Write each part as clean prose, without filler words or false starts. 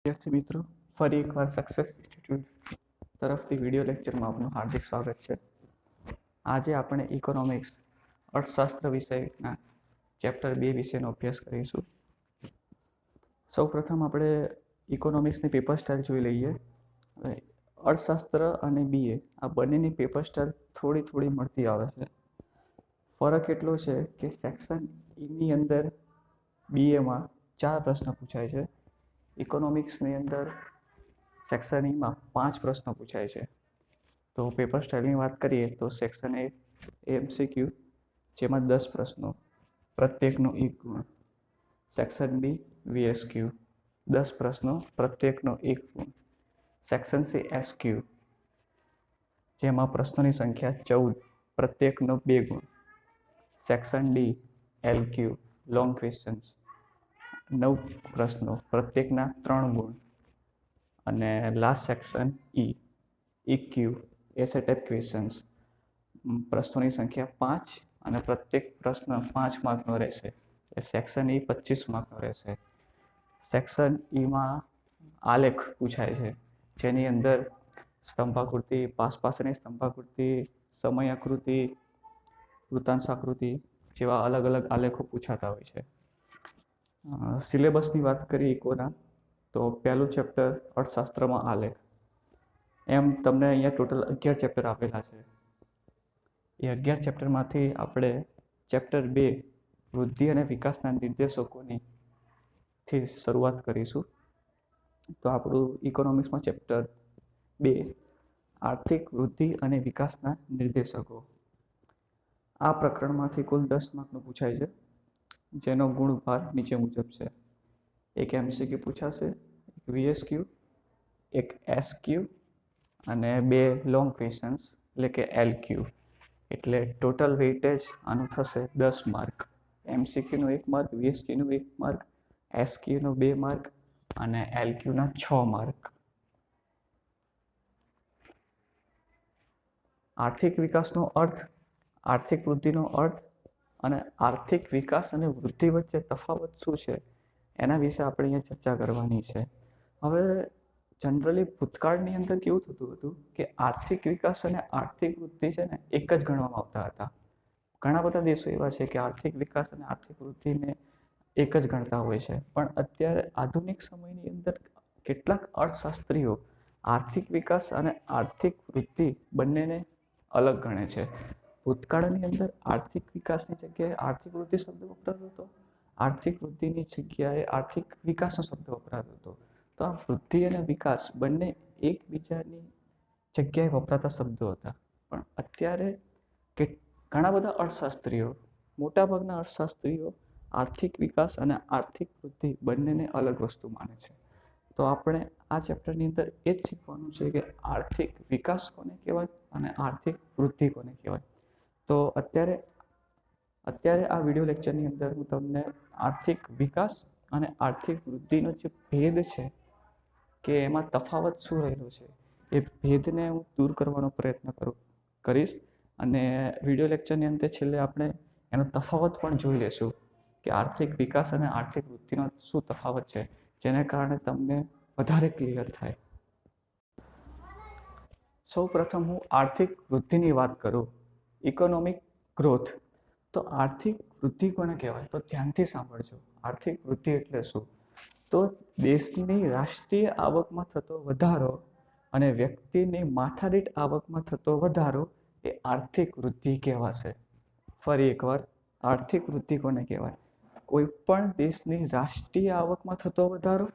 વિદ્યાર્થી મિત્રો, ફરી એકવાર સક્સેસ ઇન્સ્ટિટ્યૂટ તરફથી વિડીયો લેક્ચરમાં આપનું હાર્દિક સ્વાગત છે. આજે આપણે ઇકોનોમિક્સ અર્થશાસ્ત્ર વિષયના ચેપ્ટર 2 વિશેનો અભ્યાસ કરીશું. સૌપ્રથમ આપણે ઇકોનોમિક્સની પેપર સ્ટાઇલ જોઈ લઈએ. અર્થશાસ્ત્ર અને BA આ બંનેની પેપર સ્ટાઇલ થોડી મળતી આવે છે. ફરક એટલો છે કે સેક્શન ઈની અંદર BAમાં 4 પ્રશ્ન પૂછાય છે. ઇકોનોમિક્સની અંદર સેક્શન ઈમાં 5 પ્રશ્નો પૂછાય છે. તો પેપર સ્ટાઇલની વાત કરીએ તો સેક્શન એ MCQ જેમાં 10 પ્રશ્નો, પ્રત્યેકનો 1 ગુણ. સેક્શન B VSQ 10 પ્રશ્નો, પ્રત્યેકનો 1 ગુણ. સેક્શન C SQ જેમાં પ્રશ્નોની સંખ્યા 14, પ્રત્યેકનો 2 ગુણ. Section D LQ long questions 9 પ્રશ્નો, પ્રત્યેકના 3 ગુણ. અને લાસ્ટ સેક્શન EQ એસે ટાઈપ ક્વેશ્ચન્સ પ્રશ્નોની સંખ્યા 5 અને પ્રત્યેક પ્રશ્ન 5 માર્કનો રહેશે. સેક્શન E 25 માર્કનો રહેશે. સેક્શન ઈમાં આલેખ પૂછાય છે, જેની અંદર સ્તંભાકૃતિ, પાસની સ્તંભાકૃતિ, સમયાકૃતિ, વૃત્તાંશાકૃતિ જેવા અલગ અલગ આલેખો પૂછાતા હોય છે. સિલેબસની વાત કરીએ ઇકોના તો પહેલું ચેપ્ટર અર્થશાસ્ત્રમાં આલેખ. એમ તમને અહીંયા ટોટલ 11 ચેપ્ટર આપેલા છે. એ 11 ચેપ્ટરમાંથી આપણે ચેપ્ટર 2 વૃદ્ધિ અને વિકાસના નિર્દેશકોની થી શરૂઆત કરીશું. તો આપણું ઇકોનોમિક્સમાં ચેપ્ટર 2 આર્થિક વૃદ્ધિ અને વિકાસના નિર્દેશકો. આ પ્રકરણમાંથી કુલ 10 માર્કનું પૂછાય છે, જેનો ગુણભાર નીચે મુજબ છે. એક MCQ પૂછાશે, એક VSQ, એક SQ અને 2 લોંગ ક્વેશ્ચન્સ એટલે કે LQ. એટલે ટોટલ વેઇટેજ આનું થશે 10 માર્ક. MCQનો 1 માર્ક, VSQનો 1 માર્ક, SQનો 2 માર્ક અને LQના 6 માર્ક. આર્થિક વિકાસનો અર્થ, આર્થિક વૃદ્ધિનો અર્થ અને આર્થિક વિકાસ અને વૃદ્ધિ વચ્ચે તફાવત શું છે એના વિશે આપણે અહીંયા ચર્ચા કરવાની છે. હવે જનરલી ભૂતકાળની અંદર કેવું થતું હતું કે આર્થિક વિકાસ અને આર્થિક વૃદ્ધિ છે ને એક જ ગણવામાં આવતા હતા. ઘણા બધા દેશો એવા છે કે આર્થિક વિકાસ અને આર્થિક વૃદ્ધિને એક જ ગણતા હોય છે. પણ અત્યારે આધુનિક સમયની અંદર કેટલાક અર્થશાસ્ત્રીઓ આર્થિક વિકાસ અને આર્થિક વૃદ્ધિ બંનેને અલગ ગણે છે. ભૂતકાળની અંદર આર્થિક વિકાસની જગ્યાએ આર્થિક વૃદ્ધિ શબ્દ વપરાતો હતો, આર્થિક વૃદ્ધિની જગ્યાએ આર્થિક વિકાસનો શબ્દ વપરાતો હતો. તો આ વૃદ્ધિ અને વિકાસ બંને એકબીજાની જગ્યાએ વપરાતા શબ્દો હતા. પણ અત્યારે ઘણા બધા અર્થશાસ્ત્રીઓ, મોટાભાગના અર્થશાસ્ત્રીઓ આર્થિક વિકાસ અને આર્થિક વૃદ્ધિ બંનેને અલગ વસ્તુ માને છે. તો આપણે આ ચેપ્ટરની અંદર એ જ શીખવાનું છે કે આર્થિક વિકાસ કોને કહેવાય અને આર્થિક વૃદ્ધિ કોને કહેવાય. તો અત્યારે આ વિડીયો લેક્ચરની અંદર હું તમને આર્થિક વિકાસ અને આર્થિક વૃદ્ધિનો જે ભેદ છે કે એમાં તફાવત શું રહેલો છે એ ભેદને હું દૂર કરવાનો પ્રયત્ન કરીશ. અને વિડીયો લેક્ચરની અંતે છેલ્લે આપણે એનો તફાવત પણ જોઈ લેશું કે આર્થિક વિકાસ અને આર્થિક વૃદ્ધિનો શું તફાવત છે, જેને કારણે તમને વધારે ક્લિયર થાય. સૌ પ્રથમ હું આર્થિક વૃદ્ધિની વાત કરું, ઇકોનોમિક ગ્રોથ. તો આર્થિક વૃદ્ધિ કોને કહેવાય? તો ધ્યાનથી સાંભળજો. આર્થિક વૃદ્ધિ એટલે શું? તો દેશની રાષ્ટ્રીય આવકમાં થતો વધારો અને વ્યક્તિની માથાદીઠ આવકમાં થતો વધારો એ આર્થિક વૃદ્ધિ કહેવાશે. ફરી એકવાર, આર્થિક વૃદ્ધિ કોને કહેવાય? કોઈ પણ દેશની રાષ્ટ્રીય આવકમાં થતો વધારો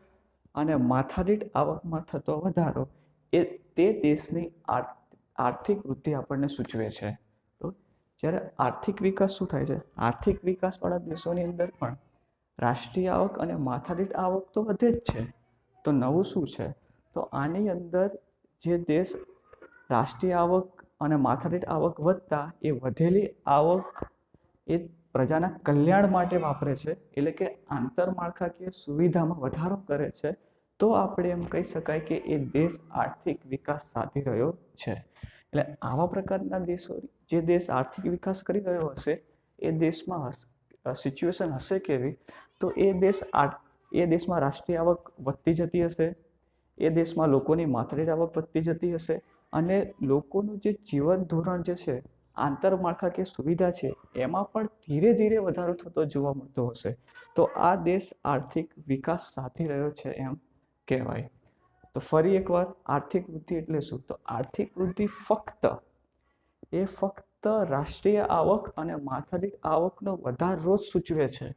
અને માથાદીઠ આવકમાં થતો વધારો એ તે દેશની આર્થિક વૃદ્ધિ આપણને સૂચવે છે. તો જ્યારે આર્થિક વિકાસ શું થાય છે? આર્થિક વિકાસવાળા દેશોની અંદર પણ રાષ્ટ્રીય આવક અને માથાદીઠ આવક તો વધે જ છે. તો નવું શું છે? તો આની અંદર જે દેશ રાષ્ટ્રીય આવક અને માથાદીઠ આવક વધતા એ વધેલી આવક એ પ્રજાના કલ્યાણ માટે વાપરે છે, એટલે કે આંતરમાળખાકીય સુવિધામાં વધારો કરે છે. તો આપણે એમ કહી શકાય કે એ દેશ આર્થિક વિકાસ સાધી રહ્યો છે. એટલે આવા પ્રકારના દેશો, જે દેશ આર્થિક વિકાસ કરી રહ્યો હશે એ દેશમાં સિચ્યુએશન હશે કેવી? તો એ દેશ એ દેશમાં રાષ્ટ્રીય આવક વધતી જતી હશે, એ દેશમાં લોકોની માથાદીઠ આવક વધતી જતી હશે અને લોકોનું જે જીવન ધોરણ જે છે, આંતરમાળખાકીય સુવિધા છે, એમાં પણ ધીરે ધીરે વધારો થતો જોવા મળતો હશે. તો આ દેશ આર્થિક વિકાસ સાધી રહ્યો છે એમ કહેવાય. તો ફરી એકવાર આર્થિક વૃદ્ધિ એટલે શું? તો આર્થિક વૃદ્ધિ ફક્ત રાષ્ટ્રીય આવક અને માથાદીઠ આવકનો વધારો જ સૂચવે છે.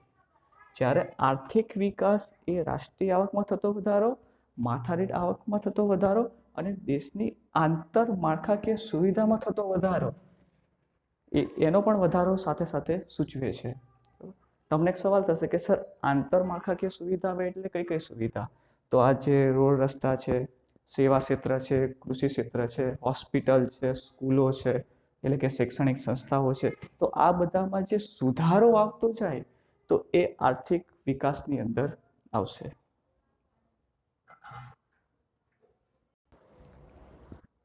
જ્યારે આર્થિક વિકાસ એ રાષ્ટ્રીય આવકમાં થતો વધારો, માથાદીઠ આવકમાં થતો વધારો અને દેશની આંતરમાળખાકીય સુવિધામાં થતો વધારો એનો પણ વધારો સાથે સાથે સૂચવે છે. તમને એક સવાલ થશે કે સર, આંતરમાળખાકીય સુવિધા એટલે કઈ કઈ સુવિધા? તો આ જે રોડ રસ્તા છે, સેવા ક્ષેત્ર છે, કૃષિ ક્ષેત્ર છે, હોસ્પિટલ છે, સ્કૂલો છે, એટલે કે શૈક્ષણિક સંસ્થાઓ છે, તો આ બધામાં જે સુધારો આવતો જાય તો એ આર્થિક વિકાસની અંદર આવશે.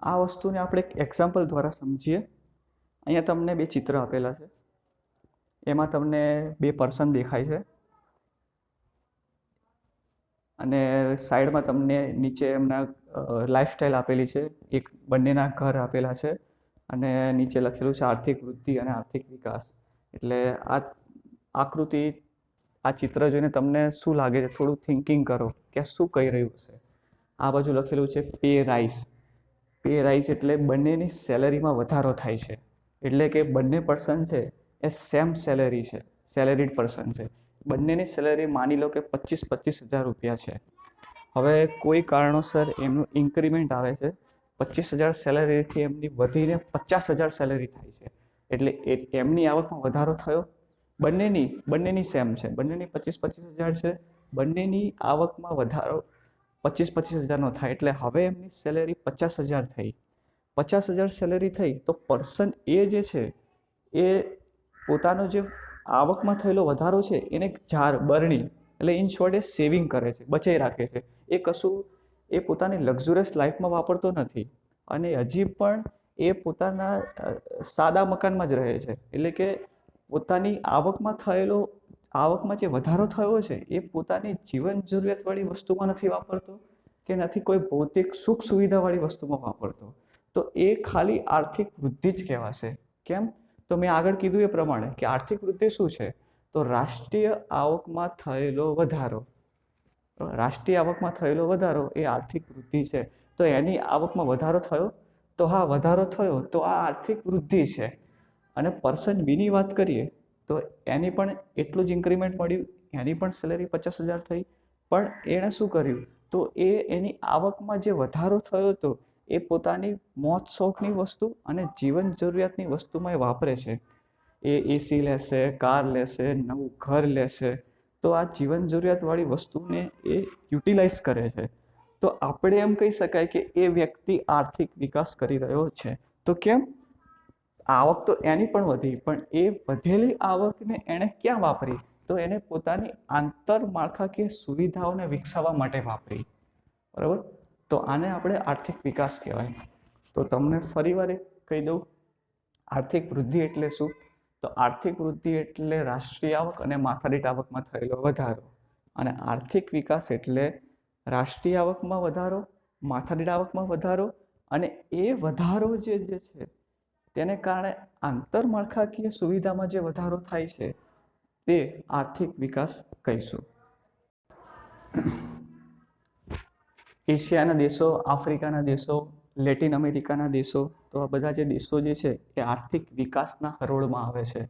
આ વસ્તુને આપણે એક એક્ઝામ્પલ દ્વારા સમજીએ. અહીંયા તમને બે ચિત્ર આપેલા છે. એમાં તમને બે પર્સન દેખાય છે અને સાઈડમાં તમને નીચે એમના લાઈફસ્ટાઈલ આપેલી છે. એક બંનેના ઘર આપેલા છે અને નીચે લખેલું છે આર્થિક વૃદ્ધિ અને આર્થિક વિકાસ. એટલે આ આકૃતિ, આ ચિત્ર જોઈને તમને શું લાગે છે? થોડું થિંકિંગ કરો કે શું કહી રહ્યું હશે. આ બાજુ લખેલું છે પે રાઇઝ. પે રાઇઝ એટલે બંનેની સેલેરીમાં વધારો થાય છે. એટલે કે બંને પર્સન છે એ સેમ સેલેરી છે, સેલેરીડ પર્સન છે. બંનેની સેલેરી માની લો કે 25,000 રૂપિયા છે. હવે કોઈ કારણોસર એમનું ઇન્ક્રીમેન્ટ આવે છે, 25,000 સેલેરીથી એમની વધીને 50,000 સેલેરી થાય છે. એટલે એમની આવકમાં વધારો થયો. બંનેની સેમ છે, બંનેની 25,000 છે. બંનેની આવકમાં વધારો 25,000 થાય. એટલે હવે એમની સેલેરી 50,000 થઈ. 50,000 સેલેરી થઈ તો પર્સન એ જે છે એ પોતાનો જે આવકમાં થયેલો વધારો છે એને બરણી, એટલે ઇન શોર્ટ એ સેવિંગ કરે છે, બચાવી રાખે છે. એ કશું એ પોતાની લક્ઝુરિયસ લાઈફમાં વાપરતો નથી અને હજી પણ એ પોતાના સાદા મકાનમાં જ રહે છે. એટલે કે પોતાની આવકમાં જે વધારો થયો છે એ પોતાની જીવન જરૂરિયાતવાળી વસ્તુમાં નથી વાપરતો કે નથી કોઈ ભૌતિક સુખ સુવિધાવાળી વસ્તુમાં વાપરતો. તો એ ખાલી આર્થિક વૃદ્ધિ જ કહેવાશે. કેમ? તો મેં આગળ કીધું એ પ્રમાણે કે આર્થિક વૃદ્ધિ શું છે? તો રાષ્ટ્રીય આવકમાં થયેલો વધારો. રાષ્ટ્રીય આવકમાં થયેલો વધારો એ આર્થિક વૃદ્ધિ છે. તો એની આવકમાં વધારો થયો, તો હા, વધારો થયો તો આ આર્થિક વૃદ્ધિ છે. અને પર્સન બીની વાત કરીએ તો એની પણ એટલું જ ઇન્ક્રીમેન્ટ મળ્યું, એની પણ સેલેરી 50,000 થઈ. પણ એણે શું કર્યું? તો એની આવકમાં જે વધારો થયો હતો એ પોતાની મોજ શોખની વસ્તુ અને જીવન જરૂરિયાતની વસ્તુમાં એ વાપરે છે. એ એસી લેશે, કાર લેશે, નવું ઘર લેશે. તો આ જીવન જરૂરિયાતવાળી વસ્તુને એ યુટિલાઇઝ કરે છે. તો આપણે એમ કહી શકાય કે એ વ્યક્તિ આર્થિક વિકાસ કરી રહ્યો છે. તો કેમ? આવક તો એની પણ વધી, પણ એ વધેલી આવકને એણે ક્યાં વાપરી? તો એને પોતાની આંતરમાળખાકીય સુવિધાઓને વિકસાવવા માટે વાપરી. બરાબર? તો આને આપણે આર્થિક વિકાસ કહેવાય. તો તમને ફરીવાર એક કહી દઉં, આર્થિક વૃદ્ધિ એટલે શું? તો આર્થિક વૃદ્ધિ એટલે રાષ્ટ્રીય આવક અને માથાદીઠ આવકમાં થયેલો વધારો. અને આર્થિક વિકાસ એટલે રાષ્ટ્રીય આવકમાં વધારો, માથાદીઠ આવકમાં વધારો અને એ વધારો જે છે તેને કારણે આંતરમાળખાકીય સુવિધામાં જે વધારો થાય છે તે આર્થિક વિકાસ કહીશું. એશિયાના દેશો, આફ્રિકાના દેશો, લેટિન અમેરિકાના દેશો, તો આ બધા જે દેશો જે છે એ આર્થિક વિકાસના હરોળમાં આવે છે.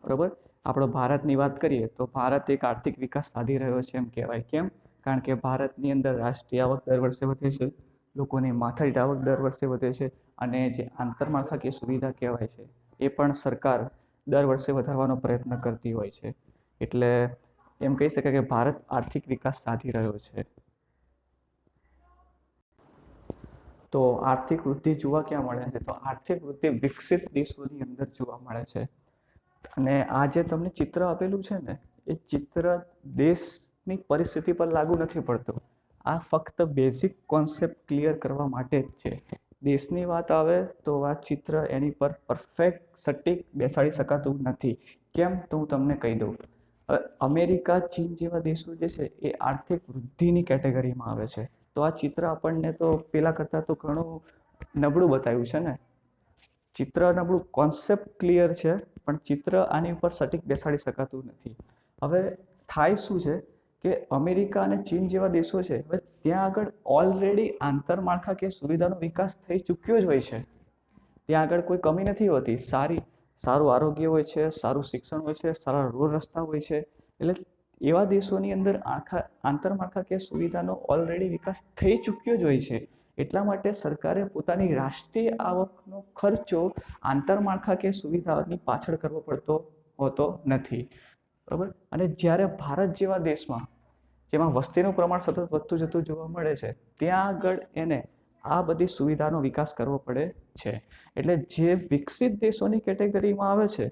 બરાબર? આપણો ભારતની વાત કરીએ તો ભારત એક આર્થિક વિકાસ સાધી રહ્યો છે એમ કહેવાય. કેમ? કારણ કે ભારતની અંદર રાષ્ટ્રીય આવક દર વર્ષે વધે છે, લોકોની માથાદીઠ આવક દર વર્ષે વધે છે અને જે આંતરમાળખાકીય સુવિધા કહેવાય છે એ પણ સરકાર દર વર્ષે વધારવાનો પ્રયત્ન કરતી હોય છે. એટલે એમ કહી શકાય કે ભારત આર્થિક વિકાસ સાધી રહ્યો છે. તો આર્થિક વૃદ્ધિ જોવા ક્યાં મળે છે? તો આર્થિક વૃદ્ધિ વિકસિત દેશોની અંદર જોવા મળે છે. અને આ જે તમને ચિત્ર આપેલું છે ને, એ ચિત્ર દેશની પરિસ્થિતિ પર લાગુ નથી પડતું. આ ફક્ત બેઝિક કોન્સેપ્ટ ક્લિયર કરવા માટે જ છે. દેશની વાત આવે તો આ ચિત્ર એની પર પરફેક્ટ સટીક બેસાડી શકાતું નથી. કેમ? તો હું તમને કહી દઉં. હવે અમેરિકા, ચીન જેવા દેશો જે છે એ આર્થિક વૃદ્ધિની કેટેગરીમાં આવે છે. તો આ ચિત્ર આપણને તો પેલા કરતાં તો ઘણું નબળું બતાવ્યું છે ને. ચિત્ર નબળું, કોન્સેપ્ટ ક્લિયર છે પણ ચિત્ર આની ઉપર સટીક બેસાડી શકાતું નથી. હવે થાય શું છે કે અમેરિકા અને ચીન જેવા દેશો છે, હવે ત્યાં આગળ ઓલરેડી આંતરમાળખાકીય સુવિધાનો વિકાસ થઈ ચૂક્યો જ હોય છે. ત્યાં આગળ કોઈ કમી નથી હોતી. સારું આરોગ્ય હોય છે, સારું શિક્ષણ હોય છે, સારા રોડ રસ્તા હોય છે. એટલે એવા દેશોની અંદર આંતરમાળખાકીય સુવિધાનો ઓલરેડી વિકાસ થઈ ચૂક્યો જ હોય છે. એટલા માટે સરકારે પોતાની રાષ્ટ્રીય આવકનો ખર્ચો આંતરમાળખાકીય સુવિધાની પાછળ કરવો પડતો હોતો નથી. બરાબર. અને જ્યારે ભારત જેવા દેશમાં, જેમાં વસ્તીનું પ્રમાણ સતત વધતું જતું જોવા મળે છે, ત્યાં આગળ એને આ બધી સુવિધાનો વિકાસ કરવો પડે છે. એટલે જે વિકસિત દેશોની કેટેગરીમાં આવે છે,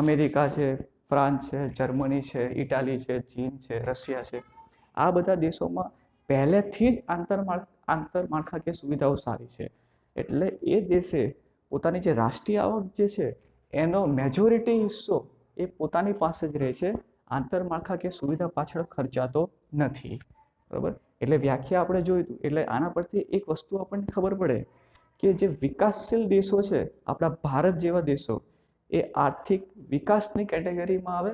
અમેરિકા છે, ફ્રાન્સ છે, જર્મની છે, ઇટાલી છે, ચીન છે, રશિયા છે, આ બધા દેશોમાં પહેલેથી જ આંતરમાળખાકીય સુવિધાઓ સારી છે. એટલે એ દેશે પોતાની જે રાષ્ટ્રીય આવક જે છે એનો મેજોરિટી હિસ્સો એ પોતાની પાસે જ રહે છે, આંતરમાળખાકીય સુવિધા પાછળ ખર્ચાતો નથી. બરાબર. એટલે વ્યાખ્યા આપણે જોઈતું, એટલે આના પરથી એક વસ્તુ આપણને ખબર પડે કે જે વિકાસશીલ દેશો છે, આપણા ભારત જેવા દેશો, એ આર્થિક વિકાસની કેટેગરીમાં આવે,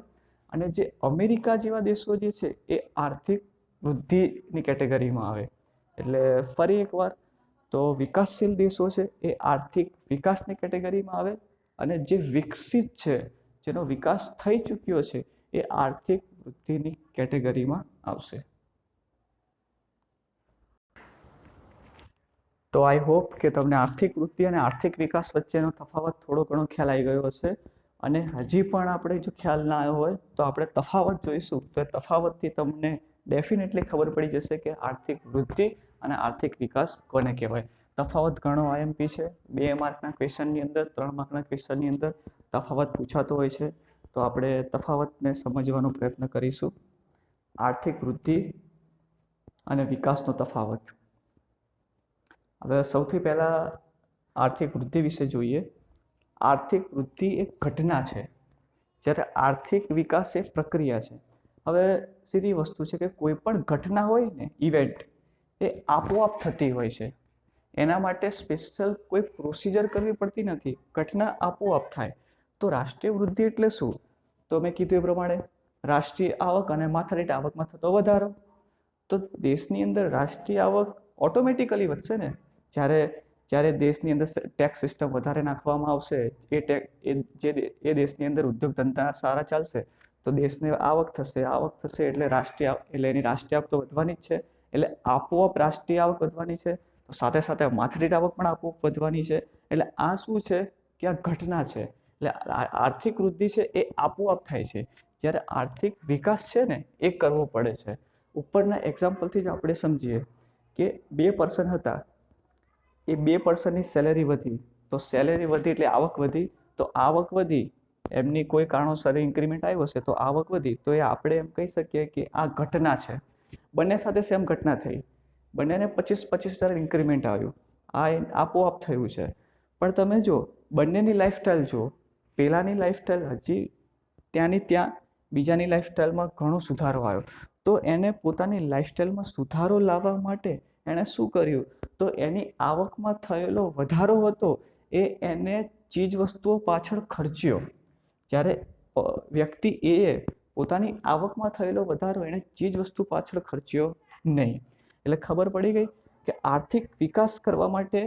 અને જે અમેરિકા જેવા દેશો જે છે એ આર્થિક વૃદ્ધિની કેટેગરીમાં આવે. એટલે ફરી એકવાર, તો વિકાસશીલ દેશો છે એ આર્થિક વિકાસની કેટેગરીમાં આવે, અને જે વિકસિત છે, જેનો વિકાસ થઈ ચૂક્યો છે, એ આર્થિક વૃદ્ધિની કેટેગરીમાં આવશે. તો આઈ હોપ કે તમને આર્થિક વૃદ્ધિ અને આર્થિક વિકાસ વચ્ચેનો તફાવત થોડો ઘણો ખ્યાલ આવી ગયો હશે. અને હજી પણ આપણે જો ખ્યાલ ના આવ્યો હોય તો આપણે તફાવત જોઈશું. તો એ તફાવતથી તમને ડેફિનેટલી ખબર પડી જશે કે આર્થિક વૃદ્ધિ અને આર્થિક વિકાસ કોને કહેવાય. તફાવત ઘણો આઈએમપી છે. 2 માર્કના ક્વેશ્ચનની અંદર, 3 માર્કના ક્વેશ્ચનની અંદર તફાવત પૂછાતો હોય છે. તો આપણે તફાવતને સમજવાનો પ્રયત્ન કરીશું. આર્થિક વૃદ્ધિ અને વિકાસનો તફાવત. હવે સૌથી પહેલાં આર્થિક વૃદ્ધિ વિશે જોઈએ. આર્થિક વૃદ્ધિ એક ઘટના છે, જ્યારે આર્થિક વિકાસ એ પ્રક્રિયા છે. હવે સીધી વસ્તુ છે કે કોઈ પણ ઘટના હોય ને, ઇવેન્ટ, એ આપોઆપ થતી હોય છે. એના માટે સ્પેશિયલ કોઈ પ્રોસિજર કરવી પડતી નથી, ઘટના આપોઆપ થાય. તો રાષ્ટ્રીય વૃદ્ધિ એટલે શું? તો મેં કીધું એ પ્રમાણે રાષ્ટ્રીય આવક અને માથાદીઠ આવકમાં થતો વધારો. તો દેશની અંદર રાષ્ટ્રીય આવક ઓટોમેટિકલી વધશે ને. જ્યારે દેશની અંદર ટેક્સ સિસ્ટમ વધારે નાખવામાં આવશે, એ દેશની અંદર ઉદ્યોગ ધંધા સારા ચાલશે, તો દેશને આવક થશે એટલે એની રાષ્ટ્રીય આવક તો વધવાની જ છે. એટલે આપોઆપ રાષ્ટ્રીય આવક વધવાની છે, તો સાથે સાથે માથાદીઠ આવક પણ આપોઆપ વધવાની છે. એટલે આ શું છે કે આ ઘટના છે. એટલે આર્થિક વૃદ્ધિ છે એ આપોઆપ થાય છે, જ્યારે આર્થિક વિકાસ છે ને એ કરવો પડે છે. ઉપરના એક્ઝામ્પલથી જ આપણે સમજીએ કે 2 પર્સન હતા, એ 2 પર્સનની સેલેરી વધી, તો સેલેરી વધી એટલે આવક વધી, તો આવક વધી, એમની કોઈ કારણોસર ઇન્ક્રીમેન્ટ આવ્યો હશે તો આવક વધી, તો એ આપણે એમ કહી શકીએ કે આ ઘટના છે. બંને સાથે સેમ ઘટના થઈ, બંનેને 25,000 ઇન્ક્રીમેન્ટ આવ્યું, આ આપોઆપ થયું છે. પણ તમે જો બંનેની લાઈફસ્ટાઈલ જુઓ, પહેલાંની લાઈફસ્ટાઈલ હજી ત્યાંની ત્યાં, બીજાની લાઈફસ્ટાઈલમાં ઘણો સુધારો આવ્યો. તો એને પોતાની લાઈફસ્ટાઈલમાં સુધારો લાવવા માટે એણે શું કર્યું? તો એની આવકમાં થયેલો વધારો હતો એ એને ચીજ વસ્તુઓ પાછળ ખર્ચ્યો. જ્યારે વ્યક્તિ એ પોતાની આવકમાં થયેલો વધારો એણે ચીજ વસ્તુ પાછળ ખર્ચ્યો નહીં. એટલે ખબર પડી ગઈ કે આર્થિક વિકાસ કરવા માટે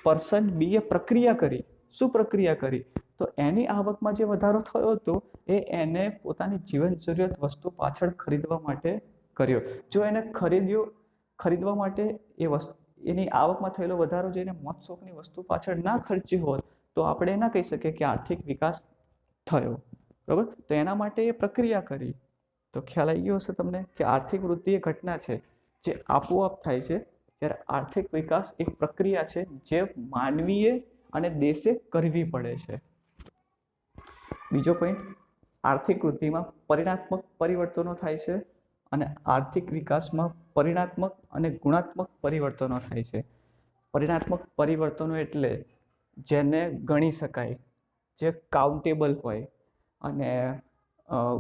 પર્સન બીએ પ્રક્રિયા કરી. શું પ્રક્રિયા કરી? તો એની આવકમાં જે વધારો થયો હતો એ એને પોતાની જીવન જરૂરિયાત વસ્તુ પાછળ ખરીદવા માટે કર્યો. જો એને ખરીદવા માટે એની આવકમાં થયેલો વધારો જોઈને મોજ શોખની વસ્તુ પાછળ ના ખર્ચી હોત, તો આપણે ના કહી શકીએ કે આર્થિક વિકાસ થયો. બરાબર. તો એના માટે એ પ્રક્રિયા કરી. તો ખ્યાલ આવી ગયો હશે તમને કે આર્થિક વૃદ્ધિ એ ઘટના છે જે આપોઆપ થાય છે, જ્યારે આર્થિક વિકાસ એક પ્રક્રિયા છે જે માનવીએ અને દેશે કરવી પડે છે. બીજો પોઈન્ટ, આર્થિક વૃદ્ધિમાં પરિણાત્મક પરિવર્તનો થાય છે અને આર્થિક વિકાસમાં પરિણાત્મક અને ગુણાત્મક પરિવર્તનો થાય છે. પરિણાત્મક પરિવર્તનો એટલે જેને ગણી શકાય, જે કાઉન્ટેબલ હોય, અને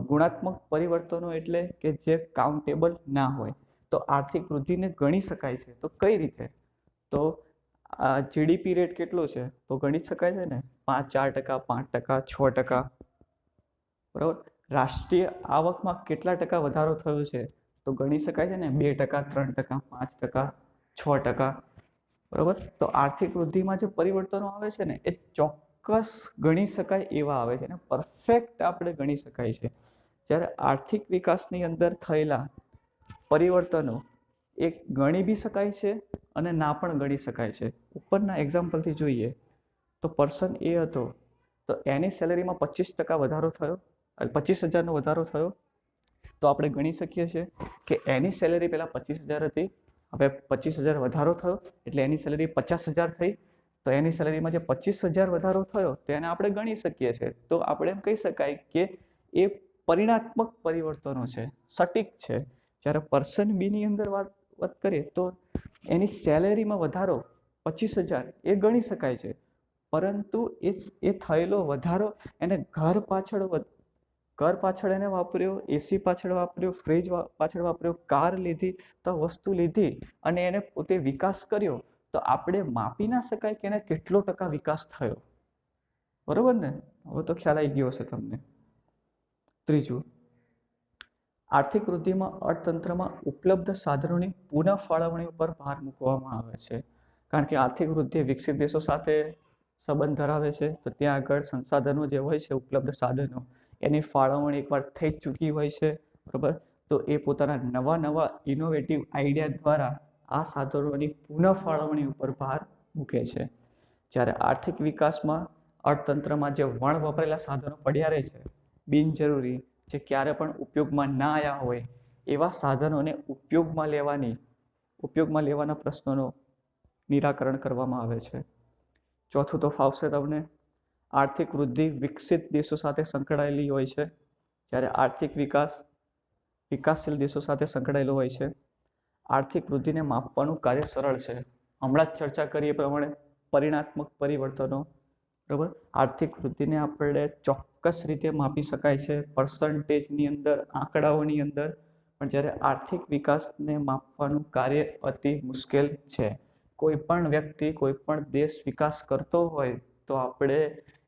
ગુણાત્મક પરિવર્તનો એટલે કે જે કાઉન્ટેબલ ના હોય. તો આર્થિક વૃદ્ધિને ગણી શકાય છે તો કઈ રીતે? તો જીડીપી રેટ કેટલો છે તો ગણી શકાય છે ને, 4%, 5%, 6%. બરાબર. રાષ્ટ્રીય આવકમાં કેટલા ટકા વધારો થયો છે તો ગણી શકાય છે ને, 2%, 3%, 5%, 6%. બરાબર. તો આર્થિક વૃદ્ધિમાં જે પરિવર્તનો આવે છે ને એ ચોક્કસ ગણી શકાય એવા આવે છે ને પરફેક્ટ આપણે ગણી શકાય છે. જ્યારે આર્થિક વિકાસની અંદર થયેલા પરિવર્તનો એ ગણી બી શકાય છે અને ના પણ ગણી શકાય છે. ઉપરના એક્ઝામ્પલથી જોઈએ તો પર્સન એ હતો તો એની સેલેરીમાં 25% વધારો થયો, 25,000નો વધારો થયો. તો આપણે ગણી શકીએ છીએ કે એની સેલેરી પહેલાં 25,000 હતી, હવે 25,000 વધારો થયો એટલે એની સેલેરી 50,000 થઈ. તો એની સેલેરીમાં જે 25,000 વધારો થયો તેને આપણે ગણી શકીએ છીએ. તો આપણે એમ કહી શકાય કે એ પરિણાત્મક પરિવર્તનો છે, સટીક છે. જ્યારે પર્સન બીની અંદર વાત કરીએ તો એની સેલેરીમાં વધારો 25,000 એ ગણી શકાય છે, પરંતુ એ થયેલો વધારો એને ઘર પાછળ એને વાપર્યો, એસી પાછળ વાપર્યો, ફ્રીજ પાછળ વાપર્યો, કાર લીધી, તો વસ્તુ લીધી અને એને પોતે વિકાસ કર્યો. તો આપણે માપી ના શકાય કે એને કેટલો ટકા વિકાસ થયો. બરોબર ને? હવે તો ખ્યાલ આવી ગયો હશે તમને. ત્રીજું, આર્થિક વૃદ્ધિમાં અર્થતંત્રમાં ઉપલબ્ધ સાધનોની પુનઃ ફાળવણી ઉપર ભાર મૂકવામાં આવે છે. કારણ કે આર્થિક વૃદ્ધિ વિકસિત દેશો સાથે સંબંધ ધરાવે છે. તો ત્યાં આગળ સંસાધનો જે હોય છે, ઉપલબ્ધ સાધનો, એની ફાળવણી એકવાર થઈ જ ચૂકી હોય છે. બરાબર. તો એ પોતાના નવા ઇનોવેટિવ આઈડિયા દ્વારા આ સાધનોની પુનઃ ફાળવણી ઉપર ભાર મૂકે છે. જ્યારે આર્થિક વિકાસમાં અર્થતંત્રમાં જે વણ વપરાયેલા સાધનો પડ્યા રહે છે, બિનજરૂરી, જે ક્યારે પણ ઉપયોગમાં ના આવ્યા હોય એવા સાધનોને ઉપયોગમાં લેવાના પ્રશ્નોનો નિરાકરણ કરવામાં આવે છે. ચોથું તો ફાવશે તમને. આર્થિક વૃદ્ધિ વિકસિત દેશો સાથે સંકળાયેલી હોય છે, જ્યારે આર્થિક વિકાસ વિકાસશીલ દેશો સાથે સંકળાયેલો હોય છે. આર્થિક વૃદ્ધિને માપવાનું કાર્ય સરળ છે. હમણાં જ ચર્ચા કરીએ પ્રમાણે પરિણાત્મક પરિવર્તનો. બરાબર. આર્થિક વૃદ્ધિને આપણે ચોક્કસ રીતે માપી શકાય છે પર્સન્ટેજની અંદર, આંકડાઓની અંદર. પણ જ્યારે આર્થિક વિકાસને માપવાનું કાર્ય અતિ મુશ્કેલ છે. કોઈ પણ વ્યક્તિ, કોઈ પણ દેશ વિકાસ કરતો હોય તો આપણે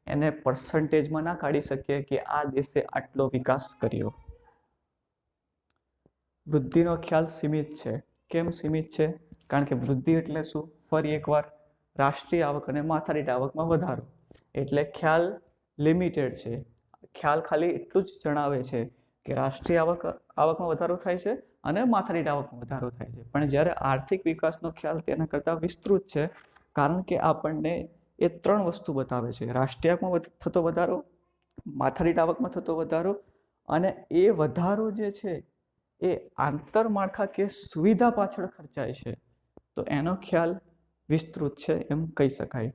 એને પર્સન્ટેજમાં ના કાઢી શકીએ કે આ દેશે આટલો વિકાસ કર્યો. વૃદ્ધિનો ખ્યાલ સીમિત છે. કેમ સીમિત છે? કારણ કે વૃદ્ધિ એટલે શું? ફરી એકવાર, રાષ્ટ્રીય આવક અને માથાદીઠ આવકમાં વધારો. એટલે ખ્યાલ લિમિટેડ છે. ખ્યાલ ખાલી એટલું જ જણાવે છે કે રાષ્ટ્રીય આવકમાં વધારો થાય છે અને માથાદીઠ આવકમાં વધારો થાય છે. પણ જ્યારે આર્થિક વિકાસનો ખ્યાલ તેના કરતાં વિસ્તૃત છે, કારણ કે આપણને એ 3 વસ્તુ બતાવે છે: રાષ્ટ્રીય આવકમાં થતો વધારો, માથાદીઠ આવકમાં થતો વધારો, અને એ વધારો જે છે એ આંતરમાળખાકીય સુવિધા પાછળ ખર્ચાય છે. તો એનો ખ્યાલ વિસ્તૃત છે એમ કહી શકાય.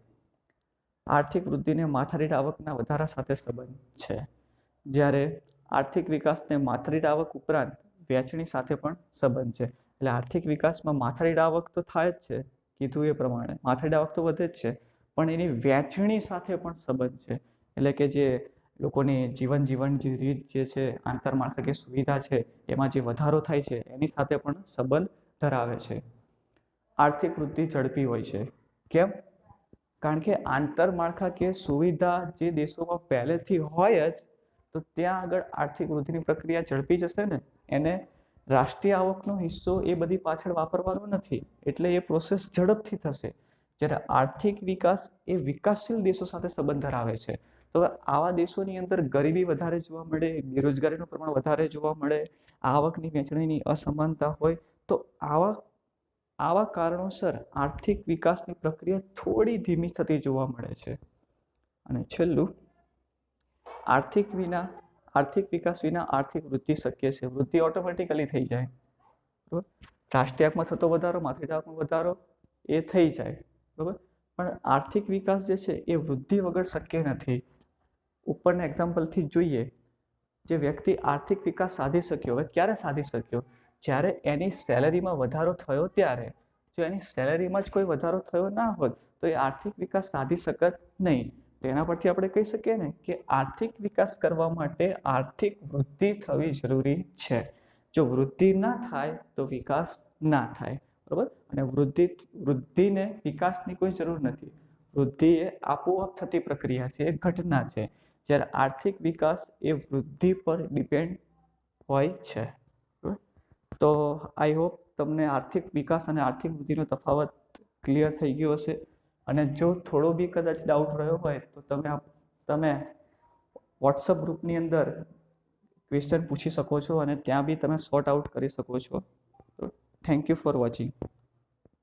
આર્થિક વૃદ્ધિને માથાદીઠ આવકના વધારા સાથે સંબંધ છે, જ્યારે આર્થિક વિકાસને માથાદીઠ આવક ઉપરાંત વહેંચણી સાથે પણ સંબંધ છે. એટલે આર્થિક વિકાસમાં માથાદીઠ આવક તો થાય જ છે, કીધું એ પ્રમાણે માથાદીઠ આવક તો વધે જ છે, પણ એની વહેંચણી સાથે પણ સંબંધ છે. એટલે કે જે લોકોની જીવન જે રીત જે છે, આંતરમાળખાકીય સુવિધા છે, એમાં જે વધારો થાય છે એની સાથે પણ સંબંધ ધરાવે છે. આર્થિક વૃદ્ધિ ઝડપી હોય છે. કેમ? કારણ કે આંતરમાળખાકીય સુવિધા જે દેશોમાં પહેલેથી હોય જ, તો ત્યાં આગળ આર્થિક વૃદ્ધિની પ્રક્રિયા ઝડપી જશે ને. એને રાષ્ટ્રીય આવકનો હિસ્સો એ બધી પાછળ વાપરવાનો નથી, એટલે એ પ્રોસેસ ઝડપથી થશે. જ્યારે આર્થિક વિકાસ એ વિકાસશીલ દેશો સાથે સંબંધ ધરાવે છે. તો આવા દેશોની અંદર ગરીબી વધારે જોવા મળે, બેરોજગારીનું પ્રમાણ વધારે જોવા મળે, આવકની વહેંચણીની અસમાનતા હોય, તો આવા કારણોસર આર્થિક વિકાસની પ્રક્રિયા થોડી ધીમી થતી જોવા મળે છે. અને છેલ્લું, આર્થિક વિકાસ વિના આર્થિક વૃદ્ધિ શક્ય છે. વૃદ્ધિ ઓટોમેટિકલી થઈ જાય. બરાબર. રાષ્ટ્રીય આવકમાં થતો વધારો, માથાદીઠ આવકમાં વધારો એ થઈ જાય. બરાબર. પણ આર્થિક વિકાસ જે છે એ વૃદ્ધિ વગર શક્ય નથી. ઉપરના એક્ઝામ્પલથી જોઈએ, જે વ્યક્તિ આર્થિક વિકાસ સાધી શક્યો, હવે ક્યારે સાધી શક્યો? જ્યારે એની સેલેરીમાં વધારો થયો ત્યારે. જો એની સેલેરીમાં જ કોઈ વધારો થયો ના હોત તો એ આર્થિક વિકાસ સાધી શકત નહીં. તેના પરથી આપણે કહી શકીએ ને કે આર્થિક વિકાસ કરવા માટે આર્થિક વૃદ્ધિ થવી જરૂરી છે. જો વૃદ્ધિ ના થાય તો વિકાસ ના થાય, બરોબર. અને વૃદ્ધિને વિકાસની કોઈ જરૂર નથી. વૃદ્ધિ એ આપોઆપ થતી પ્રક્રિયા છે, એ ઘટના છે. જ્યારે આર્થિક વિકાસ એ વૃદ્ધિ પર ડિપેન્ડ હોય છે. તો આઈ હોપ તમને આર્થિક વિકાસ અને આર્થિક વૃદ્ધિનો તફાવત ક્લિયર થઈ ગયો હશે. અને જો થોડો બી કદાચ ડાઉટ રહ્યો હોય તો તમે વોટ્સઅપ ગ્રુપની અંદર ક્વેશ્ચન પૂછી શકો છો અને ત્યાં બી તમે સોર્ટ આઉટ કરી શકો છો. Thank you for watching.